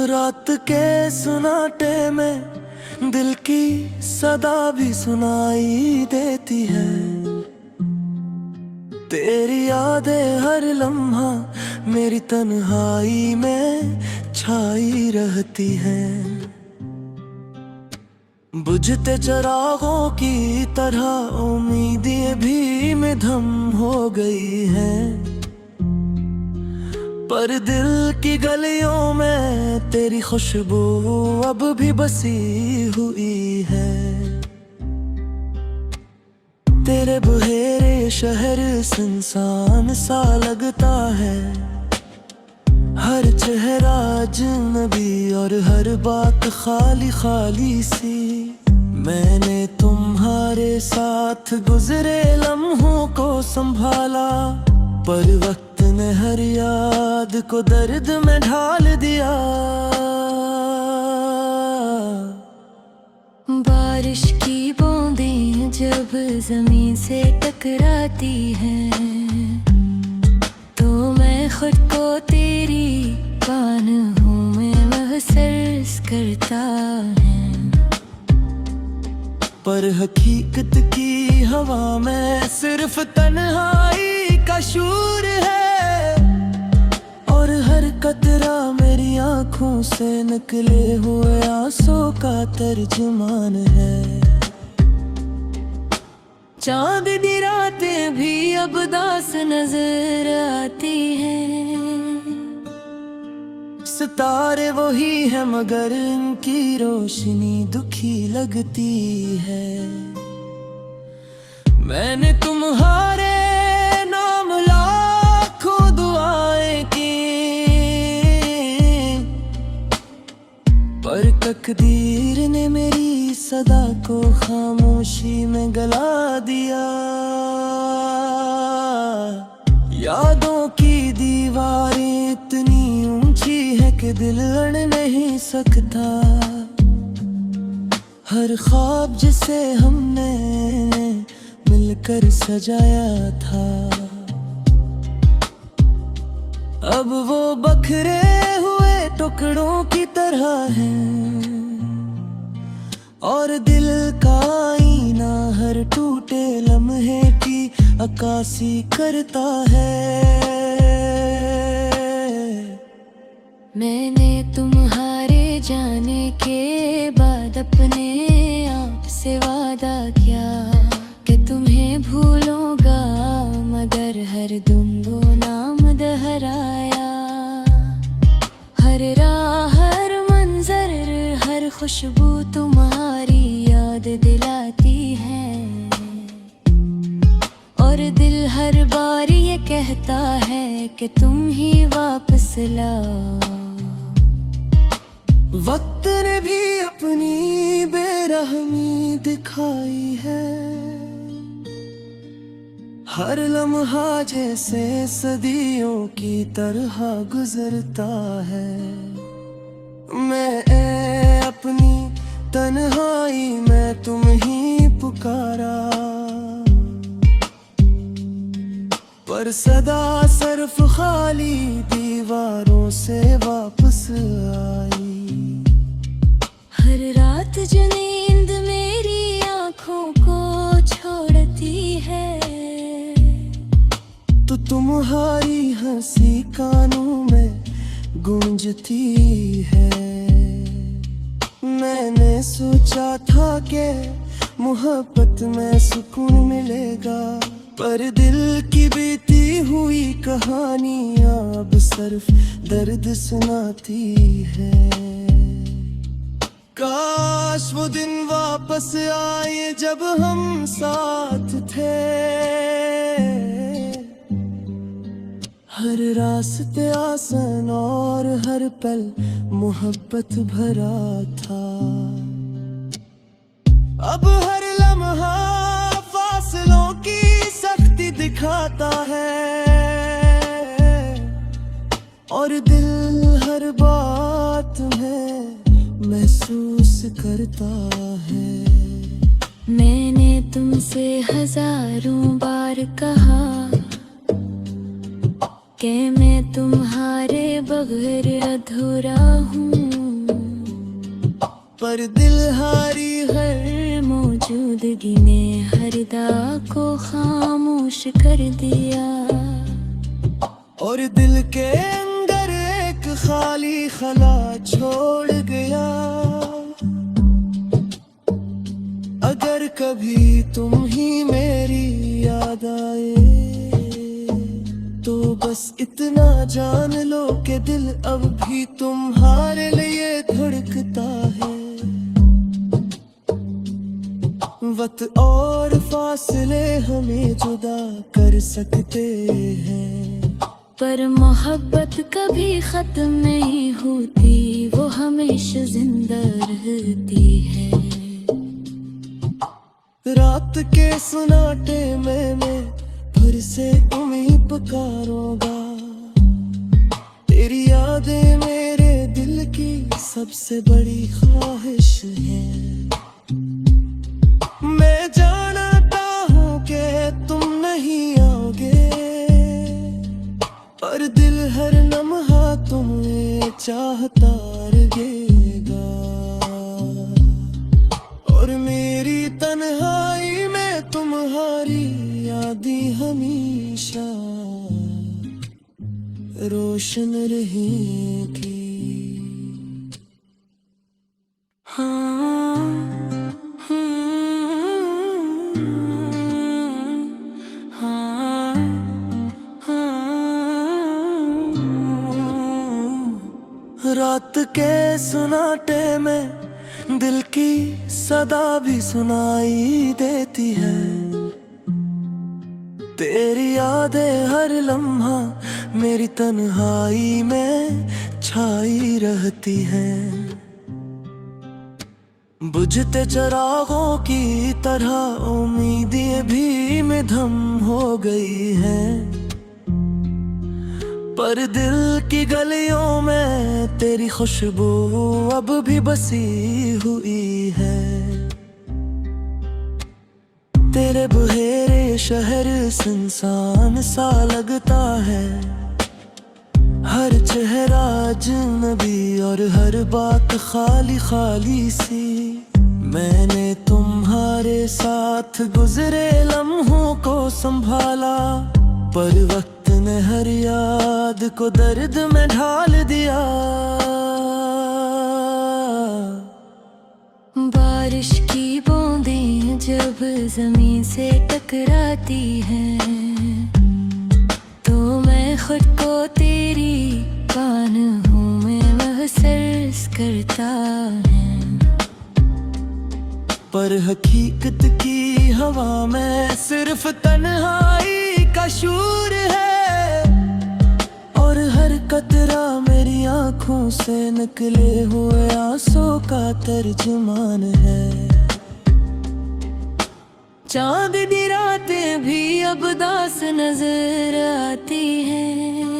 रात के सुनाटे में दिल की सदा भी सुनाई देती है। तेरी यादें हर लम्हा मेरी तन्हाई में छाई रहती हैं। बुझते चिरागों की तरह उम्मीदें भी मिधम हो गई हैं। पर दिल की गलियों में तेरी खुशबू अब भी बसी हुई है। तेरे बहेरे शहर सुनसान सा लगता है। हर चेहरा अजनबी और हर बात खाली खाली सी। मैंने तुम्हारे साथ गुजरे लम्हों को संभाला, पर वक्त ने हर याद को दर्द में ढाल दिया। बारिश की बूंदें जब जमीन से टकराती हैं, तो मैं खुद को तेरी बाहों में महसूस करता है। पर हकीकत की हवा में सिर्फ तन्हाई का शूर है, और हर कतरा मेरी आंखों से निकले हुए आंसू का तर्जुमान है। चांदनी रातें भी अब दास नजर आती हैं। सितारे वही है मगर इनकी रोशनी दुखी लगती है। मैंने तुम्हारे नाम लाखों दुआएं की, पर तकदीर ने मेरी सदा को खामोशी में गला दिया। यादों की दीवारें इतनी ऊंची है कि दिल अड़ नहीं सकता। हर ख्वाब जिसे हमने मिलकर सजाया था, अब वो बखरे हुए टुकड़ों की तरह है। और दिल का आईना हर टूटे लम्हे की अक्कासी करता है। मैंने तुम्हारे जाने के बाद अपने आप से वादा किया कि तुम्हें भूलूंगा, मगर हर दम वो नाम दोहराया। हर राह, हर मंजर, हर खुशबू तुम्हारी याद दिलाती है। और दिल हर बार ये कहता है कि तुम ही वापस लाओ। वक्त ने भी अपनी बेरहमी दिखाई है। हर लम्हा जैसे सदियों की तरह गुजरता है। मैं अपनी तन्हाई में तुम ही पुकारा, पर सदा सिर्फ खाली दीवारों से वापस आई। हर रात जो नींद मेरी आँखों को छोड़ती है, तो तुम्हारी हंसी कानों में गूंजती है। मैंने सोचा था कि मोहब्बत में सुकून मिलेगा, पर दिल की बीती हुई कहानियां अब सिर्फ दर्द सुनाती है। काश वो दिन वापस आए जब हम साथ थे। हर रास्ते आसान और हर पल मोहब्बत भरा था। अब हर लम्हा फासलों की सख्ती दिखाता है, और दिल हर बात में महसूस करता है। मैंने तुमसे हजारों बार कहा कि मैं तुम्हारे बगैर अधूरा हूँ, पर दिल हारी हर मौजूदगी ने हर दाग को खामोश कर दिया। और दिल के अंदर एक खाली खला छोड़ गया। अगर कभी तुम ही मेरी याद आए तो बस इतना जान लो कि दिल अब भी तुम्हारे लिए धड़कता है। वक्त और फासले हमें जुदा कर सकते हैं, पर मोहब्बत कभी खत्म नहीं होती, वो हमेशा जिंदा रहती है। रात के सन्नाटे में मैं फिर से तुम्हें पुकारूंगा। तेरी यादें मेरे दिल की सबसे बड़ी ख्वाहिश है। मैं जानता हूँ कि तुम नहीं आओगे, पर दिल हर लम्हा तुम्हें चाहता रहेगा। और मेरी तन्हाई में तुम्हारी यादें हमेशा रोशन रहेगी। हाँ, हाँ, रात के सन्नाटे में दिल की सदा भी सुनाई देती है। तेरी यादें हर लम्हा मेरी तन्हाई में छाई रहती हैं। बुझते चिरागों की तरह उम्मीदें भी मध्यम हो गई हैं, पर दिल की गलियों में तेरी खुशबू अब भी बसी हुई है। तेरे बहेरे शहर सुनसान सा लगता है, हर चेहरा अजनबी और हर बात खाली खाली सी। मैंने तुम्हारे साथ गुजरे लम्हों को संभाला, पर वक्त ने हर याद को दर्द में ढाल दिया। बारिश की बूंदें जब जमीन से टकराती हैं, तो मैं खुद को तेरी बाहों में महसूस करता है। पर हकीकत की हवा में सिर्फ तन्हाई का शूर है, और हर कतरा मेरी आंखों से निकले हुए आंसू का तर्जुमान है। चांदनी रातें भी अब दास नजर आती हैं,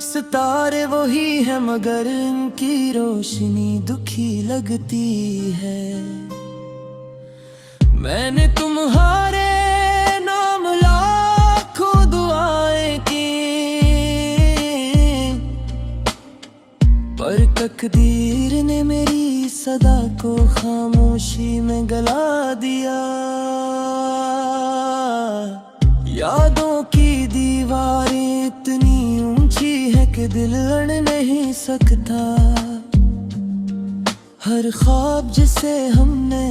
सितारे वही है मगर इनकी रोशनी दुखी लगती है। मैंने तुम्हारे नाम लाखों दुआएं की, पर तकदीर ने मेरी सदा को खामोशी में गला दिया। यादों की दीवारें इतनी ऊंची है कि दिल अड़ नहीं सकता। हर ख्वाब जिसे हमने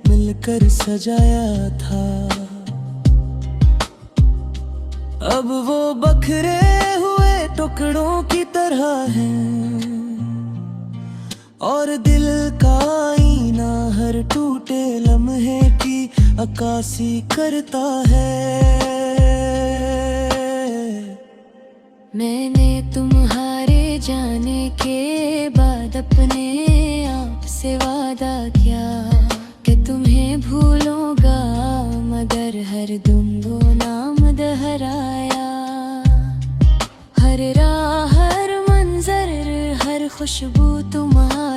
मिलकर सजाया था, अब वो बखरे हुए टुकड़ों की तरह है। और दिल का आईना हर टूटे लम्हे की अक्कासी करता है। मैंने तुम्हारे जाने के बाद अपने आप से वादा किया कि तुम्हें भूलूंगा, मगर हर दम वो नाम दोहराया। हर राह, हर मंजर, हर खुशबू तुम्हारी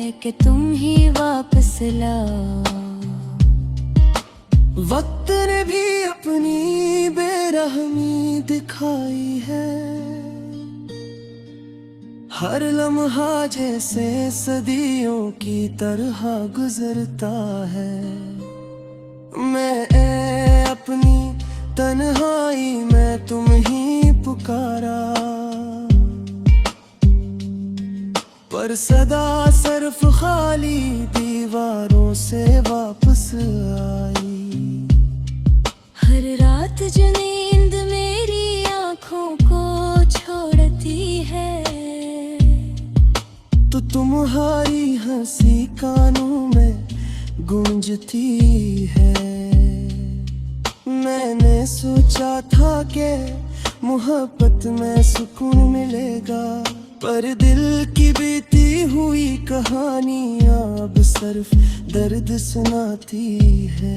है कि तुम ही वापस लाओ। वक्त ने भी अपनी बेरहमी दिखाई है, हर लम्हा जैसे सदियों की तरह गुजरता है। मैं अपनी तन्हाई में तुम ही पुकारा, पर सदा सिर्फ खाली दीवारों से वापस आई। हर रात जो नींद मेरी आँखों को छोड़ती है, तो तुम्हारी हंसी कानों में गूंजती है। मैंने सोचा था कि मोहब्बत में सुकून मिलेगा, पर दिल की बीती हुई कहानियां अब सिर्फ दर्द सुनाती है।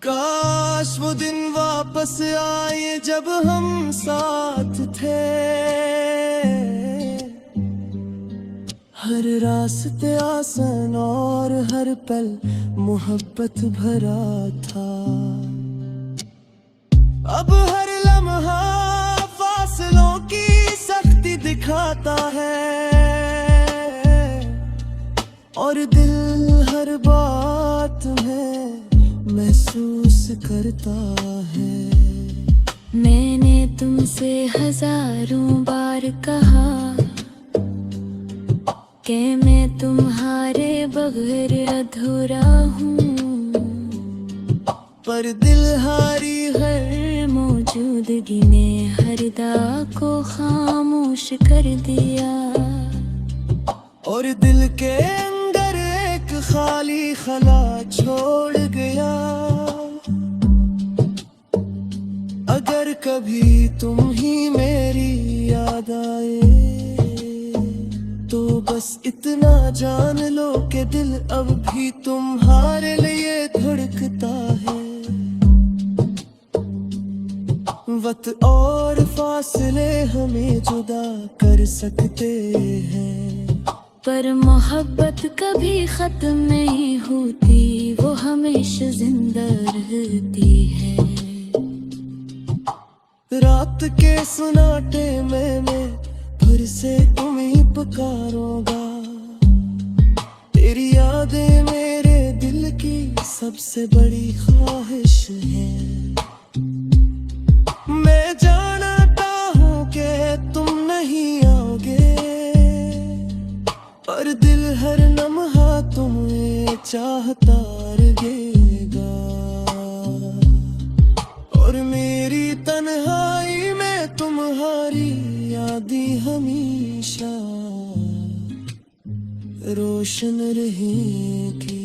काश वो दिन वापस आए जब हम साथ थे, हर रास्ते आसान और हर पल मोहब्बत भरा था। अब हर लम्हा फासलों की सख्ती दिखाता है, और दिल हर बात में महसूस करता है। मैंने तुमसे हजारों बार कहा कि मैं तुम्हारे बगैर अधूरा हूँ, पर दिल हारी हर मौजूदगी ने हर दाग को खामोश कर दिया। और दिल के अंदर एक खाली खला छोड़ गया। अगर कभी तुम ही मेरी याद आए, तो बस इतना जान लो कि दिल अब भी तुम्हारे लिए धड़कता है। वक्त और फासले हमें जुदा कर सकते हैं, पर मोहब्बत कभी खत्म नहीं होती, वो हमेशा जिंदा रहती है। रात के सन्नाटे में मैं फिर से तुम्हें पुकारूंगा। तेरी यादें मेरे दिल की सबसे बड़ी ख्वाहिश है। मैं जानता हूँ कि तुम नहीं आओगे, पर दिल हर लम्हा तुम्हें चाहता रहेगा। और मेरी तन्हाई में तुम्हारी यादें हमेशा रोशन रहेगी।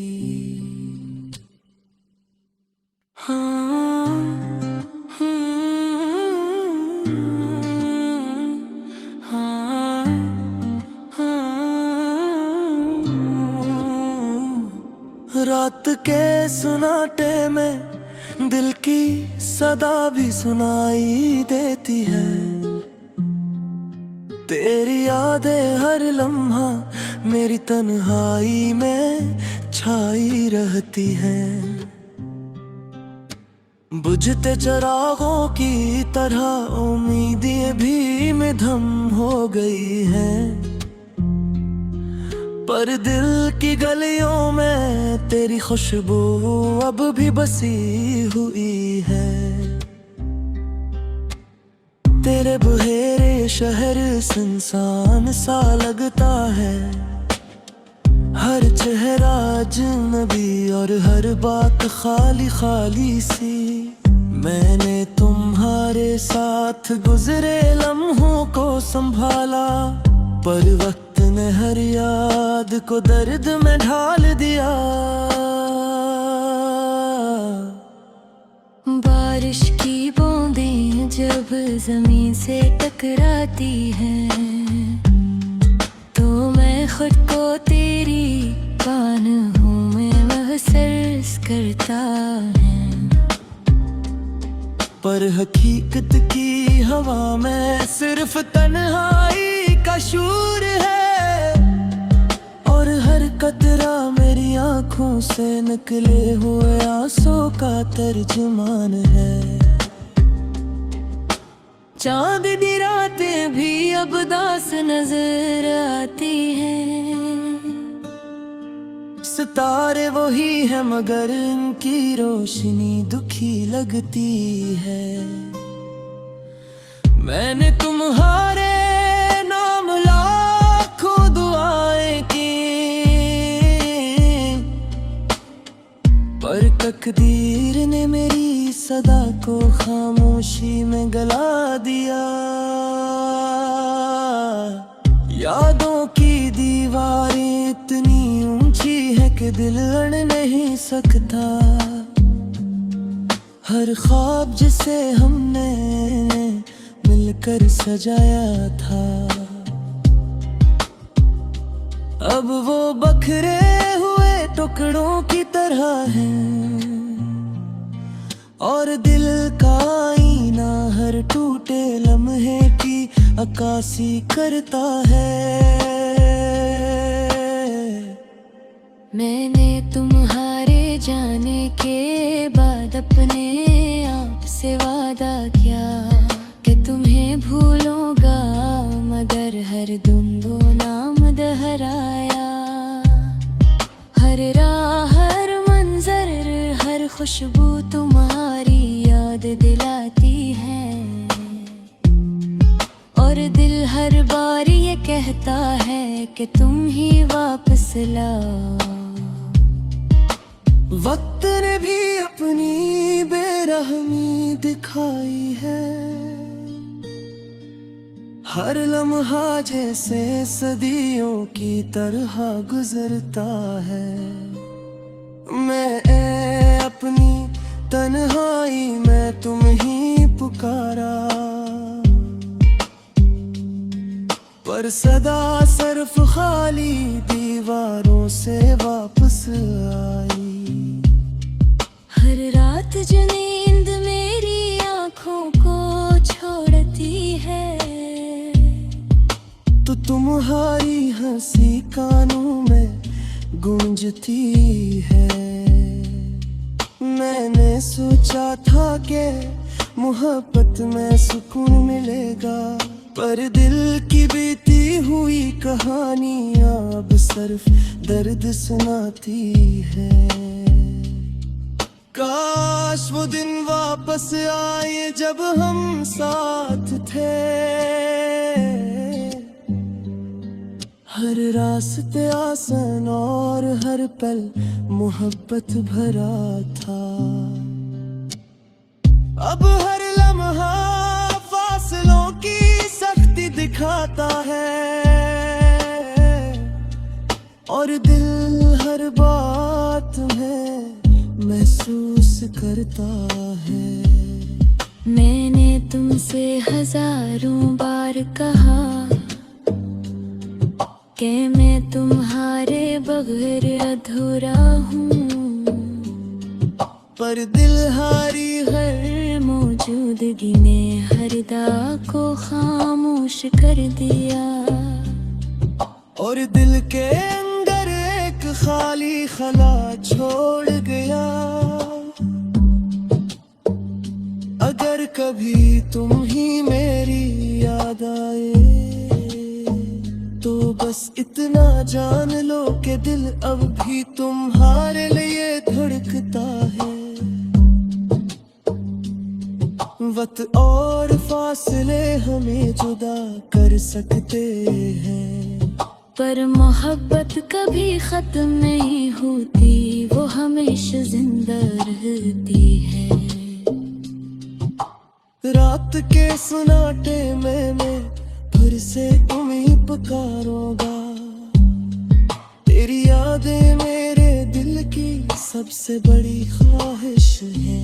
रात के सन्नाटे में दिल की सदा भी सुनाई देती है। तेरी यादें हर लम्हा मेरी तन्हाई में छाई रहती हैं। बुझते चिरागों की तरह उम्मीदें भी मध्यम हो गई हैं, पर दिल की गलियों में तेरी खुशबू अब भी बसी हुई है। तेरे बहेरे शहर सुनसान सा लगता है, हर चेहरा अजनबी और हर बात खाली खाली सी। मैंने तुम्हारे साथ गुजरे लम्हों को संभाला, पर वक्त ने हर याद को दर्द में ढाल दिया। बारिश की बूंदें जब जमीन से टकराती हैं, तो मैं खुद को तेरी बाहों में महसूस करता है। पर हकीकत की हवा में सिर्फ तन्हाई का शूर है, और हर कतरा मेरी आंखों से निकले हुए आंसू का तर्जुमान है। चांदनी रातें भी अब दास नजर आती हैं, सितारे वही है मगर इनकी रोशनी दुखी लगती है। मैंने तुम्हारे नाम लाखों दुआएं की, पर तकदीर ने मेरी सदा को खामोशी में गला दिया। यादों की दीवारें इतनी ऊंची है कि दिल अड़ नहीं सकता। हर ख्वाब जिसे हमने मिलकर सजाया था, अब वो बखरे हुए टुकड़ों की तरह है। और दिल का आईना हर टूटे लम्हे की अक्कासी करता है। मैंने तुम्हारे जाने के बाद अपने आप से वादा किया कि तुम्हें भूलूंगा, मगर हर दम वो नाम दोहराया। हर राह, हर मंजर, हर खुशबू तुम्हारी याद दिलाती है। और दिल हर बार ये कहता है कि तुम ही वापस लाओ। वक्त ने भी अपनी बेरहमी दिखाई है, हर लम्हा जैसे सदियों की तरह गुजरता है। मैं अपनी तन्हाई में तुम ही पुकारा, पर सदा सिर्फ खाली दीवारों से वापस आई। हर रात जो नींद मेरी आँखों को छोड़ती है, तो तुम्हारी हंसी कानों में गूंजती है। मैंने सोचा था कि मोहब्बत में सुकून मिलेगा, पर दिल की बीती हुई कहानियां अब सिर्फ दर्द सुनाती है। काश वो दिन वापस आए जब हम साथ थे, हर रास्ते आसान और हर पल मोहब्बत भरा था। अब हर लम्हा फासलों की सख्ती दिखाता है, और दिल हर बात में महसूस करता है। मैंने तुमसे हजारों बार कहा कि मैं तुम्हारे बगैर अधूरा हूँ, पर दिल हारी हर मौजूदगी ने हर दाग को खामोश कर दिया। और दिल के अंदर एक खाली खला छोड़ गया। अगर कभी तुम ही मेरी याद आए, तो बस इतना जान लो कि दिल अब भी तुम्हारे लिए धड़कता है। वक्त और फासले हमें जुदा कर सकते हैं, पर मोहब्बत कभी खत्म नहीं होती, वो हमेशा जिंदा रहती है। रात के सुनाटे में मैं फिर से तुम्हें पुकारूंगा। तेरी यादें मेरे दिल की सबसे बड़ी ख्वाहिश है।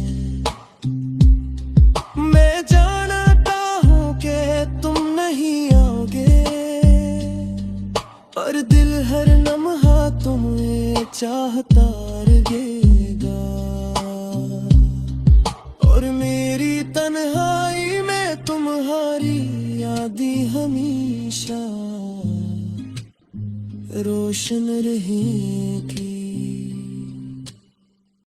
मैं जानता हूँ कि तुम नहीं आओगे, पर दिल हर लम्हा तुम्हें चाहता रहेगा। और मेरी तन्हाई में तुम्हारी यादें हमेशा रोशन रहेगी।